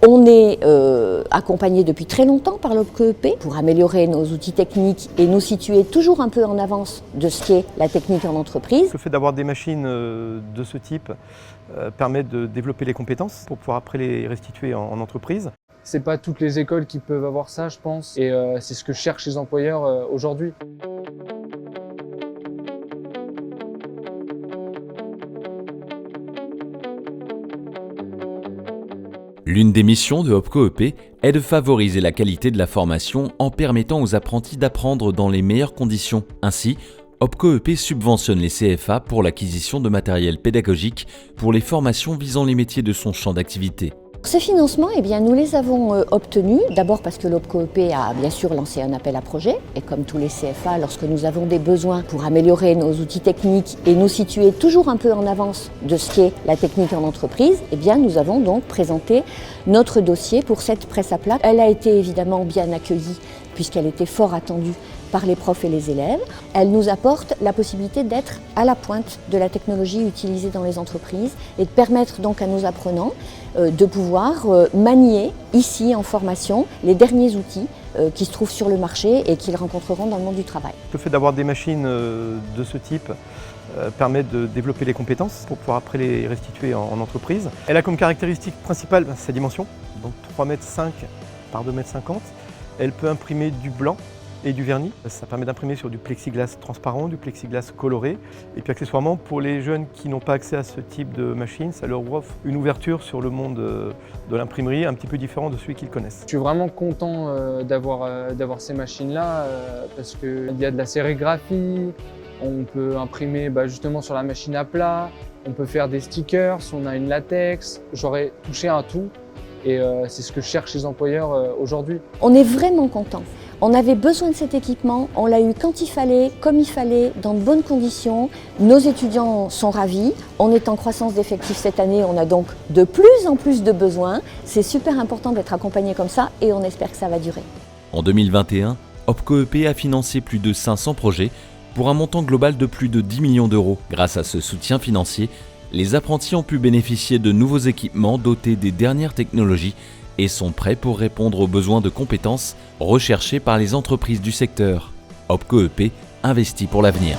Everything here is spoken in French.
On est accompagné depuis très longtemps par l'OPCOEP pour améliorer nos outils techniques et nous situer toujours un peu en avance de ce qu'est la technique en entreprise. Le fait d'avoir des machines de ce type permet de développer les compétences pour pouvoir après les restituer en entreprise. C'est pas toutes les écoles qui peuvent avoir ça, je pense, et c'est ce que cherchent les employeurs aujourd'hui. L'une des missions de OPCOEP est de favoriser la qualité de la formation en permettant aux apprentis d'apprendre dans les meilleures conditions. Ainsi, OPCOEP subventionne les CFA pour l'acquisition de matériel pédagogique pour les formations visant les métiers de son champ d'activité. Ces financements, nous les avons obtenus, d'abord parce que l'OPCOEP a bien sûr lancé un appel à projet, et comme tous les CFA, lorsque nous avons des besoins pour améliorer nos outils techniques et nous situer toujours un peu en avance de ce qu'est la technique en entreprise, nous avons donc présenté notre dossier pour cette presse à plat. Elle a été évidemment bien accueillie puisqu'elle était fort attendue par les profs et les élèves. Elle nous apporte la possibilité d'être à la pointe de la technologie utilisée dans les entreprises et de permettre donc à nos apprenants de pouvoir manier ici en formation les derniers outils qui se trouvent sur le marché et qu'ils rencontreront dans le monde du travail. Le fait d'avoir des machines de ce type permet de développer les compétences pour pouvoir après les restituer en entreprise. Elle a comme caractéristique principale sa dimension, donc 3,5 m par 2,50 m. Elle peut imprimer du blanc et du vernis. Ça permet d'imprimer sur du plexiglas transparent, du plexiglas coloré. Et puis accessoirement, pour les jeunes qui n'ont pas accès à ce type de machine, ça leur offre une ouverture sur le monde de l'imprimerie un petit peu différent de celui qu'ils connaissent. Je suis vraiment content d'avoir ces machines-là parce qu'il y a de la sérigraphie, on peut imprimer justement sur la machine à plat, on peut faire des stickers, on a une latex. J'aurais touché un tout et c'est ce que cherchent les employeurs aujourd'hui. On est vraiment content. On avait besoin de cet équipement, on l'a eu quand il fallait, comme il fallait, dans de bonnes conditions. Nos étudiants sont ravis. On est en croissance d'effectifs cette année, on a donc de plus en plus de besoins. C'est super important d'être accompagné comme ça et on espère que ça va durer. En 2021, OPCOEP a financé plus de 500 projets pour un montant global de plus de 10 millions d'euros. Grâce à ce soutien financier, les apprentis ont pu bénéficier de nouveaux équipements dotés des dernières technologies et sont prêts pour répondre aux besoins de compétences recherchés par les entreprises du secteur. OPCOEP investit pour l'avenir.